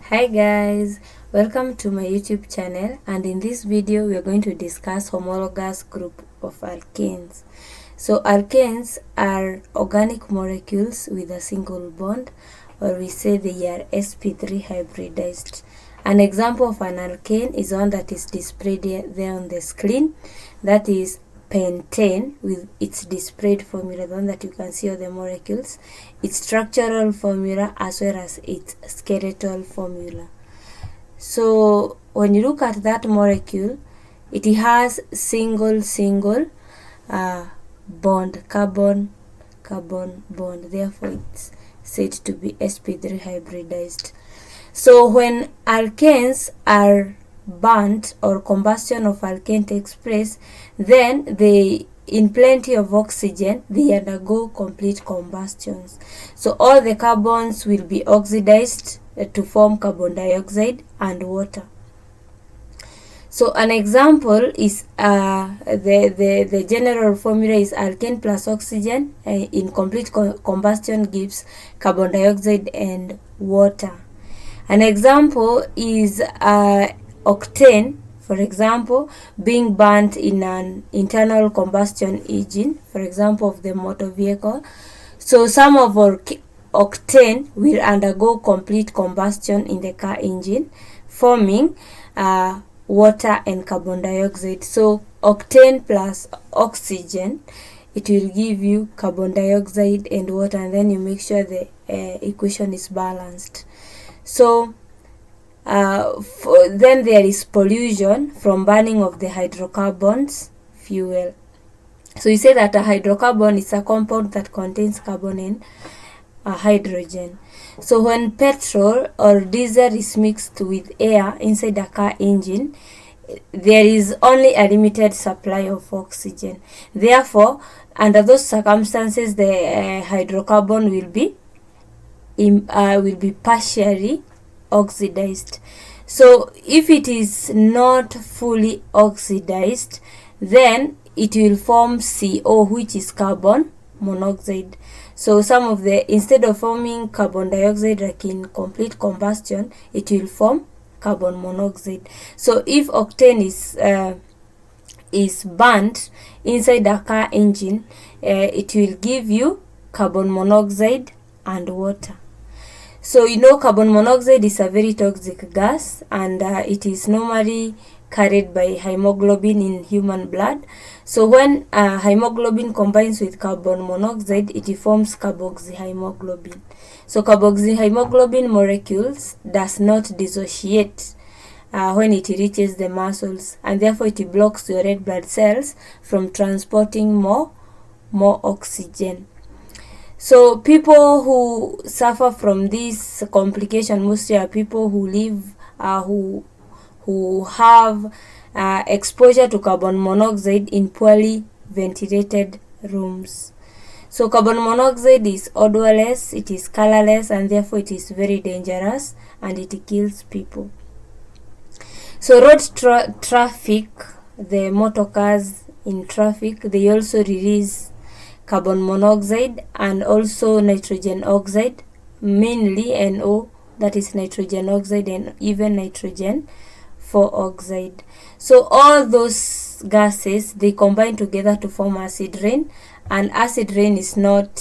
Hi guys, welcome to my YouTube channel, and in this video we are going to discuss homologous group of alkanes. So alkanes are organic molecules with a single bond, or we say they are sp3 hybridized. An example of an alkane is one that is displayed there on the screen, that is pentane with its displayed formula, the one that you can see all the molecules, its structural formula as well as its skeletal formula. So when you look at that molecule, it has single bond, carbon bond, therefore it's said to be sp3 hybridized. So when alkanes are burnt or combustion of alkane takes place, then they, in plenty of oxygen, they undergo complete combustions. So all the carbons will be oxidized to form carbon dioxide and water. So an example is the general formula is alkane plus oxygen in complete combustion gives carbon dioxide and water. An example is octane, for example, being burnt in an internal combustion engine, for example of the motor vehicle. So some of our octane will undergo complete combustion in the car engine, forming water and carbon dioxide. So octane plus oxygen, it will give you carbon dioxide and water, and then you make sure the equation is balanced. So then there is pollution from burning of the hydrocarbons fuel. So you say that a hydrocarbon is a compound that contains carbon and hydrogen. So when petrol or diesel is mixed with air inside a car engine, there is only a limited supply of oxygen. Therefore, under those circumstances, the hydrocarbon will be partially oxidized. So if it is not fully oxidized, then it will form CO, which is carbon monoxide. So some of the, instead of forming carbon dioxide like in complete combustion, it will form carbon monoxide. So if octane is burnt inside a car engine, it will give you carbon monoxide and water. So you know carbon monoxide is a very toxic gas, and it is normally carried by hemoglobin in human blood. So when hemoglobin combines with carbon monoxide, it forms carboxyhemoglobin. So carboxyhemoglobin molecules does not dissociate when it reaches the muscles, and therefore it blocks your red blood cells from transporting more oxygen. So people who suffer from this complication mostly are people who live who have exposure to carbon monoxide in poorly ventilated rooms. So carbon monoxide is odorless, it is colorless, and therefore it is very dangerous and it kills people. So road traffic, the motor cars in traffic, they also release carbon monoxide and also nitrogen oxide, mainly NO, that is nitrogen oxide, and even nitrogen 4 oxide. So all those gases, they combine together to form acid rain, and acid rain is not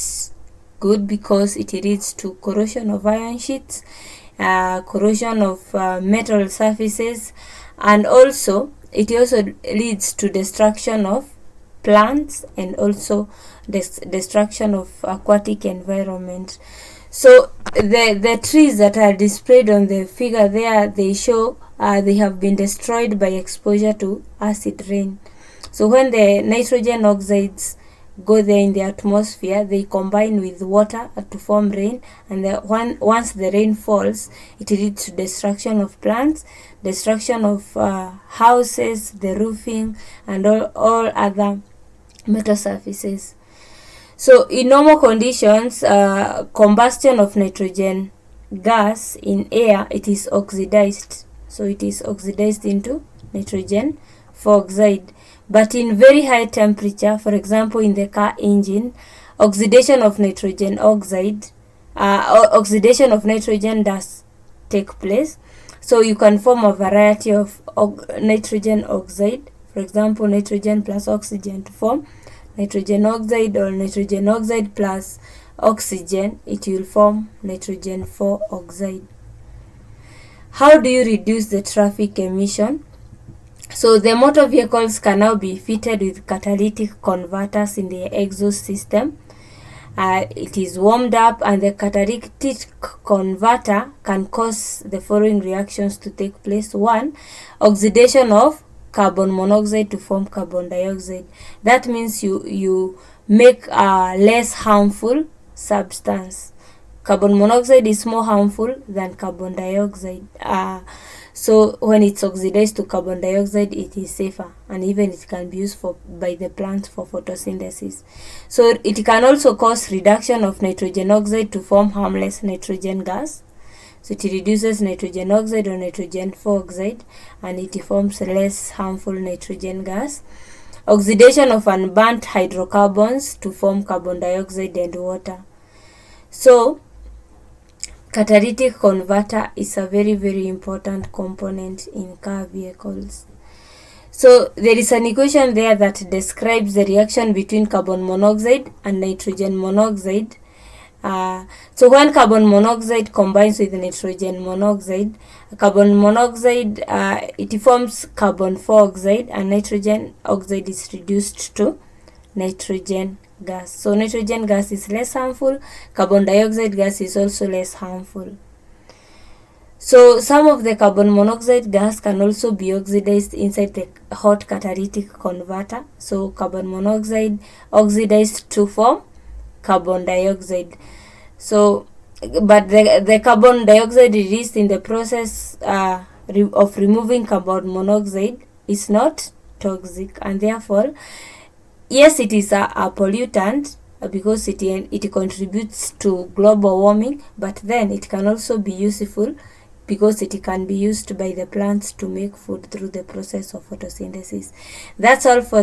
good because it leads to corrosion of iron sheets, corrosion of metal surfaces, and also it also leads to destruction of plants and also destruction of aquatic environment. So the trees that are displayed on the figure there, they show they have been destroyed by exposure to acid rain. So when the nitrogen oxides go there in the atmosphere, they combine with water to form rain, and once the rain falls, it leads to destruction of plants, destruction of houses, the roofing, and all other metal surfaces. So in normal conditions, combustion of nitrogen gas in air, it is oxidized. So it is oxidized into nitrogen 4 oxide. But in very high temperature, for example in the car engine, oxidation of nitrogen oxide, oxidation of nitrogen does take place. So you can form a variety of nitrogen oxide, for example nitrogen plus oxygen to form nitrogen oxide, or nitrogen oxide plus oxygen, it will form nitrogen 4 oxide. How do you reduce the traffic emission? So the motor vehicles can now be fitted with catalytic converters in the exhaust system. It is warmed up, and the catalytic converter can cause the following reactions to take place. 1. Oxidation of carbon monoxide to form carbon dioxide. That means you make a less harmful substance. Carbon monoxide is more harmful than carbon dioxide. So when it's oxidized to carbon dioxide, it is safer, and even it can be used by the plant for photosynthesis. So it can also cause reduction of nitrogen oxide to form harmless nitrogen gas. So it reduces nitrogen oxide or nitrogen 4 oxide, and it forms less harmful nitrogen gas. Oxidation of unburnt hydrocarbons to form carbon dioxide and water. So catalytic converter is a very, very important component in car vehicles. So there is an equation there that describes the reaction between carbon monoxide and nitrogen monoxide. So when carbon monoxide combines with nitrogen monoxide, carbon monoxide, it forms carbon 4 oxide, and nitrogen oxide is reduced to nitrogen gas. So nitrogen gas is less harmful, carbon dioxide gas is also less harmful. So some of the carbon monoxide gas can also be oxidized inside the hot catalytic converter. So carbon monoxide oxidized to form carbon dioxide. So but the carbon dioxide released in the process of removing carbon monoxide is not toxic, and therefore yes, it is a pollutant because it contributes to global warming, but then it can also be useful because it can be used by the plants to make food through the process of photosynthesis. That's all for the